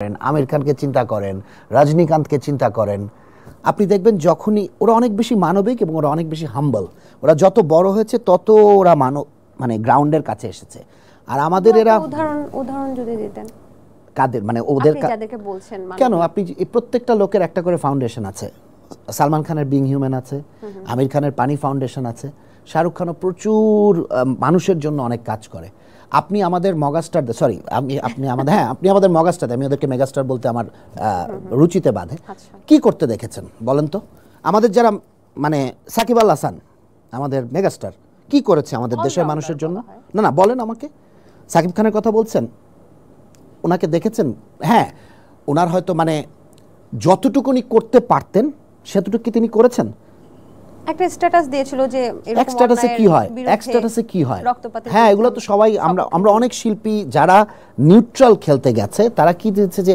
আমির খানকে চিন্তা করেন, রজনীকান্তকে চিন্তা করেন, আপনি দেখবেন যখনই ওরা অনেক বেশি মানবিক এবং ওরা অনেক বেশি হাম্বল। ওরা যত বড় হয়েছে তত ওরা মানে গ্রাউন্ডের কাছে এসেছে। আর আমাদের এরা উদাহরণ যদি দিতেন কাদের, মানে ওদের যাদেরকে বলছেন, কেন আপনি প্রত্যেকটা লোকের একটা করে ফাউন্ডেশন আছে। সালমান খানের বিং হিউম্যান আছে, আমির খানের পানি ফাউন্ডেশন আছে, শাহরুখ খানও প্রচুর মানুষের জন্য অনেক কাজ করে। আপনি আমাদের মগাস্টার, সরি আপনি আমাদের আপনি আমাদের মগাস্টার, আমি ওদেরকে মেগাস্টার বলতে আমার রুচিতে বাধে। কি করতে দেখেছেন বলেন তো? আমাদের যারা মানে সাকিব আল হাসান আমাদের মেগাস্টার, কি করেছে আমাদের দেশের মানুষের জন্য? না না বলেন আমাকে। সাকিব খানের কথা বলছেন, ওনাকে দেখেছেন? হ্যাঁ, ওনার হয়তো মানে যতটুকুনি করতে পারতেন সেতটুকু কি তিনি করেছেন? একটা স্ট্যাটাস দিয়েছিল যে এক স্ট্যাটাসে কি হয়, এক স্ট্যাটাসে কি হয়? হ্যাঁ, এগুলো তো সবাই আমরা অনেক শিল্পী যারা নিউট্রাল খেলতে গেছে তারা কি দিয়েছে যে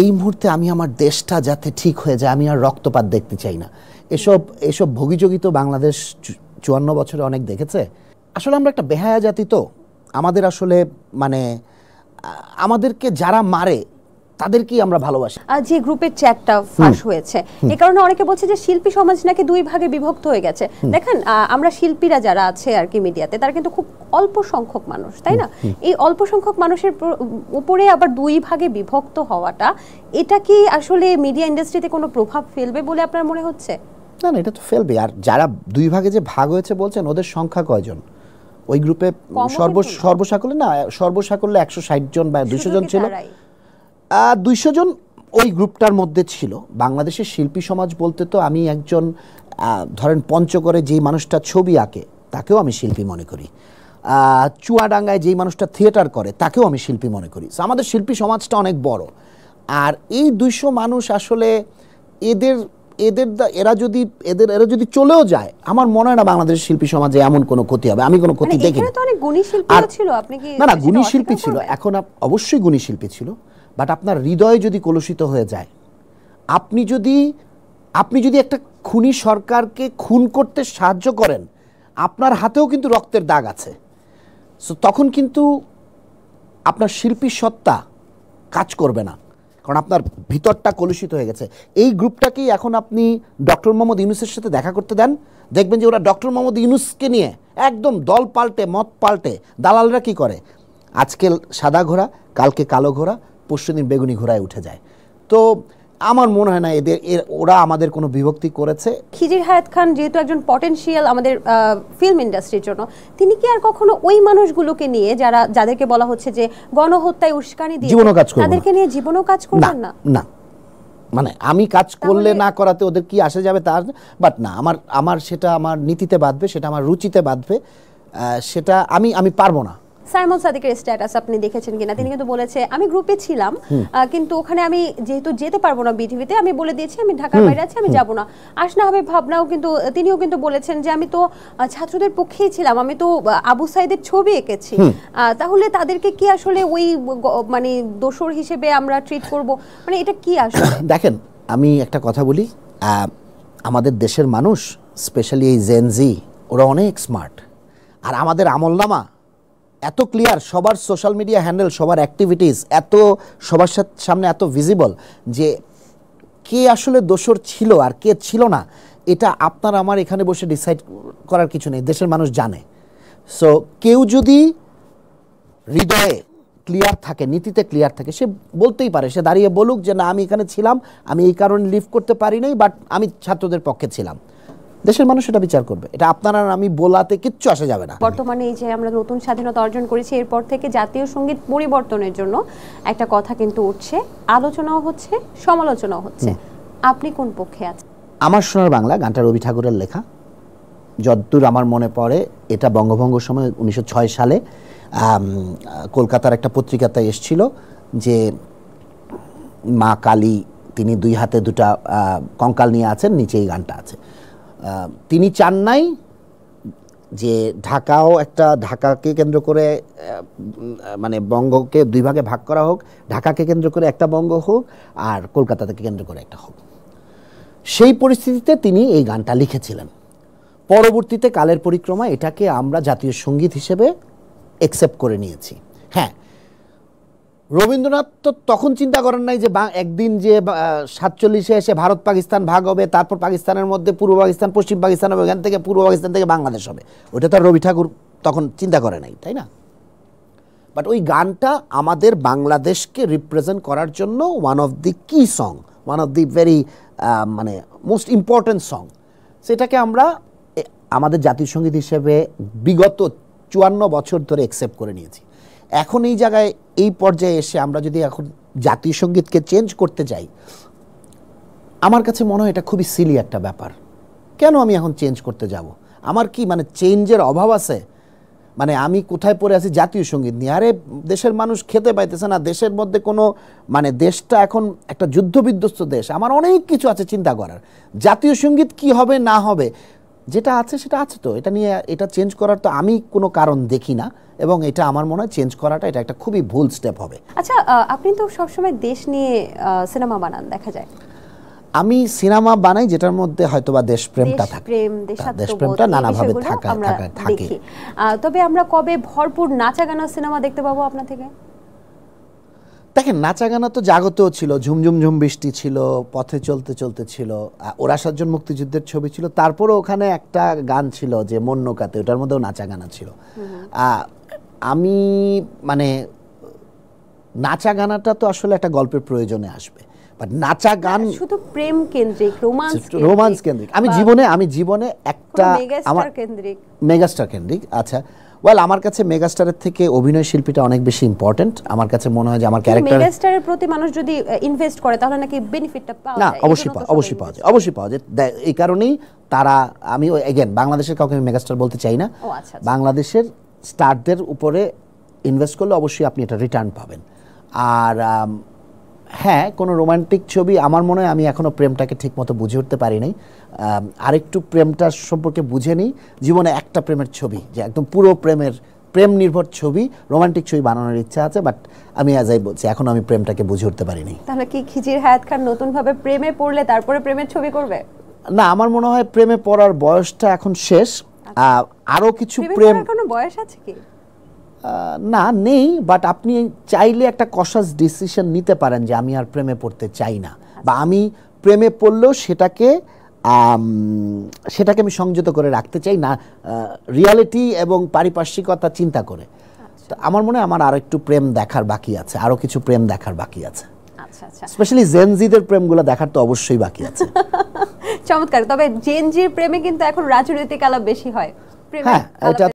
এই মুহূর্তে আমি আমার দেশটা যাতে ঠিক হয়ে যায়, আমি আর রক্তপাত দেখতে চাই না। এসব ভোগীযোগী তো বাংলাদেশ 54 বছরে অনেক দেখেছে। আসলে আমরা একটা বেহায়া জাতি, তো আমাদের আসলে মানে আমাদেরকে যারা মারে তাদেরকেই আমরা ভালোবাসি। যে গ্রুপের চ্যাটটা ফাঁস হয়েছে, এই কারণে অনেকে বলছে যে শিল্পী সমাজ নাকি দুই ভাগে বিভক্ত হয়ে গেছে। দেখেন, আমরা শিল্পীরা যারা আছে আর কি মিডিয়াতে, তারা কিন্তু খুব অল্প সংখ্যক মানুষ, তাই না? এই অল্প সংখ্যক মানুষের উপরে আবার দুই ভাগে বিভক্ত হওয়াটা, এটা কি আসলে মিডিয়া ইন্ডাস্ট্রিতে কোনো প্রভাব ফেলবে বলে আপনার মনে হচ্ছে? না না, এটা তো ফেলবে। আর যারা দুই ভাগে যে ভাগ হয়েছে বলছেন, ওদের সংখ্যা কয়জন? ওই গ্রুপে সর্বসাকল্যে 160 জন বা 200 জন ছিল। 200 জন ওই গ্রুপটার মধ্যে ছিল। বাংলাদেশের শিল্পী সমাজ বলতে তো আমি একজন ধরেন পঞ্চগড়ে যেই মানুষটা ছবি আঁকে তাকেও আমি শিল্পী মনে করি, চুয়াডাঙ্গায় যেই মানুষটা থিয়েটার করে তাকেও আমি শিল্পী মনে করি। আমাদের শিল্পী সমাজটা অনেক বড়। আর এই 200 মানুষ আসলে এরা যদি চলেও যায়, আমার মনে হয় না বাংলাদেশের শিল্পী সমাজে এমন কোনো ক্ষতি হবে। আমি কোনো ক্ষতি দেখিনি। না না, গুণী শিল্পী ছিল, এখন অবশ্যই গুণী শিল্পী ছিল, বাট আপনার হৃদয় যদি কলুষিত হয়ে যায়, আপনি যদি একটা খুনি সরকারকে খুন করতে সাহায্য করেন, আপনার হাতেও কিন্তু রক্তের দাগ আছে। সো তখন কিন্তু আপনার শিল্পী সত্তা কাজ করবে না, কারণ আপনার ভিতরটা কলুষিত হয়ে গেছে। এই গ্রুপটাকেই এখন আপনি ডক্টর মোহাম্মদ ইউনূসের সাথে দেখা করতে দেন, দেখবেন যে ওরা ডক্টর মোহাম্মদ ইউনূসকে নিয়ে একদম দল পাল্টে মত পাল্টে। দালালরা কি করে? আজকে সাদা ঘোড়া, কালকে কালো ঘোড়া, পরশুদিন বেগুনি ঘোড়ায় উঠে যায়। তো আমার মনে হয় না ওরা আমাদের কোনো বিভক্তি করেছে। খিজির হায়াত খান যেহেতু একজন পটেনশিয়াল আমাদের ফিল্ম ইন্ডাস্ট্রির জন্য, তিনি কি আর কখনো ওই মানুষগুলোকে নিয়ে যাদেরকে বলা হচ্ছে যে গণহত্যায় উস্কানি দিয়ে তাদেরকে নিয়ে জীবনও কাজ করবেন না? না, মানে আমি কাজ করলে না করাতে ওদের কি আসে যাবে তার, বাট না, আমার সেটা আমার নীতিতে বাঁধবে, সেটা আমার রুচিতে বাঁধবে, সেটা আমি পারবো না। সাইমন সাদিকের স্ট্যাটাস আপনি দেখেছেন কিনা? তিনি কিন্তু বলেছে আমি গ্রুপে ছিলাম, কিন্তু ওখানে আমি যেহেতু যেতে পারবো না বিটিভিতে, আমি বলে দিয়েছি আমি ঢাকার বাইরে আছি, আমি যাব না। আসনা হবে ভাবনাও কিন্তু তিনিও কিন্তু বলেছেন যে আমি তো ছাত্রদের পক্ষেই ছিলাম, আমি তো আবু সাইদের ছবি এঁকেছি। তাহলে তাদেরকে কি আসলে ওই মানে দোষর হিসেবে আমরা ট্রিট করব? মানে এটা কি আসলে? দেখেন, আমি একটা কথা বলি, আমাদের দেশের মানুষ স্পেশালি এই জেনজি, ওরা অনেক স্মার্ট। আর আমাদের আমলনামা এত ক্লিয়ার, সবার সোশ্যাল মিডিয়া হ্যান্ডেল, সবার অ্যাক্টিভিটিস এত সবার সামনে এত ভিজিবল, যে কে আসলে দোষর ছিল আর কে ছিল না, এটা আপনার আমার এখানে বসে ডিসাইড করার কিছু নেই, দেশের মানুষ জানে। সো কেউ যদি হৃদয়ে ক্লিয়ার থাকে, নীতিতে ক্লিয়ার থাকে, সে বলতেই পারে, সে দাঁড়িয়ে বলুক যে না, আমি এখানে ছিলাম, আমি এই কারণে লিভ করতে পারি নাই, বাট আমি ছাত্রদের পক্ষে ছিলাম। দেশের মানুষ এটা বিচার করবে, এটা আপনার আর আমি বলাতে কিচ্ছু আসে যাবে না। বর্তমানে এই যে আমরা নতুন স্বাধীনতা অর্জন করেছি, এরপর থেকে জাতীয় সঙ্গীত পরিবর্তনের জন্য একটা কথা কিন্তু উঠছে, আলোচনাও হচ্ছে, সমালোচনাও হচ্ছে। আপনি কোন পক্ষে আছেন? আমার সোনার বাংলা গানটা রবি ঠাকুরের লেখা। যতদূর আমার মনে পড়ে, এটা বঙ্গভঙ্গের সময় 1906 সালে কলকাতার একটা পত্রিকাতে এসেছিল যে মা কালী, তিনি দুই হাতে দুটা কঙ্কাল নিয়ে আছেন, নিচে এই গানটা আছে। তিনি চান নাই যে ঢাকাকে কেন্দ্র করে মানে বঙ্গকে দুই ভাগে ভাগ করা হোক, ঢাকাকে কেন্দ্র করে একটা বঙ্গ হোক আর কলকাতাকে কেন্দ্র করে একটা হোক। সেই পরিস্থিতিতে তিনি এই গানটা লিখেছিলেন। পরবর্তীতে কালের পরিক্রমায় এটাকে আমরা জাতীয় সঙ্গীত হিসেবে অ্যাকসেপ্ট করে নিয়েছি। হ্যাঁ, রবীন্দ্রনাথ তো তখন চিন্তা করেন নাই যে একদিন যে 47-এ এসে ভারত পাকিস্তান ভাগ হবে, তারপর পাকিস্তানের মধ্যে পূর্ব পাকিস্তান পশ্চিম পাকিস্তান হবে, ওখান থেকে পূর্ব পাকিস্তান থেকে বাংলাদেশ হবে। ওটা তো রবি ঠাকুর তখন চিন্তা করে নাই, তাই না? বাট ওই গানটা আমাদের বাংলাদেশকে রিপ্রেজেন্ট করার জন্য ওয়ান অফ দি কি song, one of the very মানে মোস্ট ইম্পর্টেন্ট সং। সেটাকে আমরা আমাদের জাতীয় সঙ্গীত হিসেবে বিগত 54 বছর ধরে অ্যাকসেপ্ট করে নিয়েছি। এখন এই জায়গায় এই পর্যায়ে এসে আমরা যদি এখন জাতীয় সঙ্গীতকে চেঞ্জ করতে যাই, আমার কাছে মনে হয় এটা খুবই সিলি একটা ব্যাপার। কেন আমি এখন চেঞ্জ করতে যাব? আমার কি মানে চেঞ্জের অভাব আছে? মানে আমি কোথায় পড়ে আছি জাতীয় সঙ্গীত নিয়ে? আরে দেশের মানুষ খেতে পাইতেছে না, দেশের মধ্যে কোনো মানে দেশটা এখন একটা যুদ্ধবিধ্বস্ত দেশ, আমার অনেক কিছু আছে চিন্তা করার। জাতীয় সঙ্গীত কি হবে না হবে, যেটা আছে সেটা আছে, তো এটা নিয়ে এটা চেঞ্জ করার তো আমি কোনো কারণ দেখি না, এবং এটা আমার মনে হয় চেঞ্জ করাটা এটা একটা খুবই ভুল স্টেপ হবে। আচ্ছা, আপনি তো সবসময় দেশ নিয়ে সিনেমা বানান দেখা যায়। আমি সিনেমা বানাই যেটার মধ্যে হয়তোবা দেশপ্রেমটা থাকে, দেশপ্রেমটা নানাভাবে থাকে। তবে আমরা কবে ভরপুর নাচা গানা সিনেমা দেখতে পাবো আপনার থেকে? দেখেন, নাচা গানা তো জাগতেও ছিল, ঝুমঝুম ঝুম বৃষ্টি ছিল, পথে চলতে চলতে ছিল, ওরা 7 জন মুক্তিযুদ্ধের ছবি ছিল, তারপরে ওখানে একটা গান ছিল যে মন নৌকাতে, ওটার মধ্যেও নাচা গানা ছিল। আমি মানে নাচা গানাটা তো আসলে একটা গল্পের প্রয়োজনে আসবে, বাট নাচা গান শুধু প্রেম কেন্দ্রিক, রোমান্স কেন্দ্রিক। আমি জীবনে একটা আমার মেগাস্টার কেন্দ্রিক। আচ্ছা, ওয়েল আমার কাছে মেগাস্টারের থেকে অভিনয় শিল্পীটা অনেক বেশি ইম্পর্টেন্ট। আমার কাছে মনে হয় যে আমার ক্যারেক্টার, মেগাস্টারের প্রতি মানুষ যদি ইনভেস্ট করে তাহলে নাকি বেনিফিটটা পাওয়া যায়। না, অবশ্যই পাওয়া যায়। এই কারণেই তারা, আমি এগেন বাংলাদেশের কাউকে আমি মেগাস্টার বলতে চাই না, বাংলাদেশের স্টারদের উপরে ইনভেস্ট করলে অবশ্যই আপনি এটা রিটার্ন পাবেন। আর হ্যাঁ, কোনো রোমান্টিক ছবি আমার মনে হয় আমি এখনও প্রেমটাকে ঠিকমতো বুঝে উঠতে পারি নাই। আরেকটু প্রেমটার সম্পর্কে বুঝে নিই। জীবনে একটা প্রেমের ছবি, যে একদম পুরো প্রেম নির্ভর ছবি, রোমান্টিক ছবি বানানোর ইচ্ছা আছে, বাট আমি আজই বলছি এখনও আমি প্রেমটাকে বুঝে উঠতে পারিনি। তাহলে কি খিজির হায়াত খান নতুনভাবে প্রেমে পড়লে তারপরে প্রেমের ছবি করবে? না, আমার মনে হয় প্রেমে পড়ার বয়সটা এখন শেষ। আরও কিছু প্রেম, কোনো বয়স আছে কি? না, নেই, বাট আপনি চাইলে একটা কশাস ডিসিশন নিতে পারেন যে আমি আর প্রেমে পড়তে চাই না, বা আমি প্রেমে পড়লেও সেটাকে আমি সংযত করে রাখতে চাই না, রিয়ালিটি এবং পারিপার্শ্বিকতা চিন্তা করে। তো আমার মনে হয় আমার আরো একটু প্রেম দেখার বাকি আছে, আরো কিছু প্রেম দেখার বাকি আছে। স্পেশালি জেনজিদের প্রেমগুলো দেখার তো অবশ্যই বাকি আছে। চমৎকার। তবে জেনজির প্রেমে কিন্তু এখন রাজনৈতিক আলাপ বেশি হয়। হ্যাঁ, এটা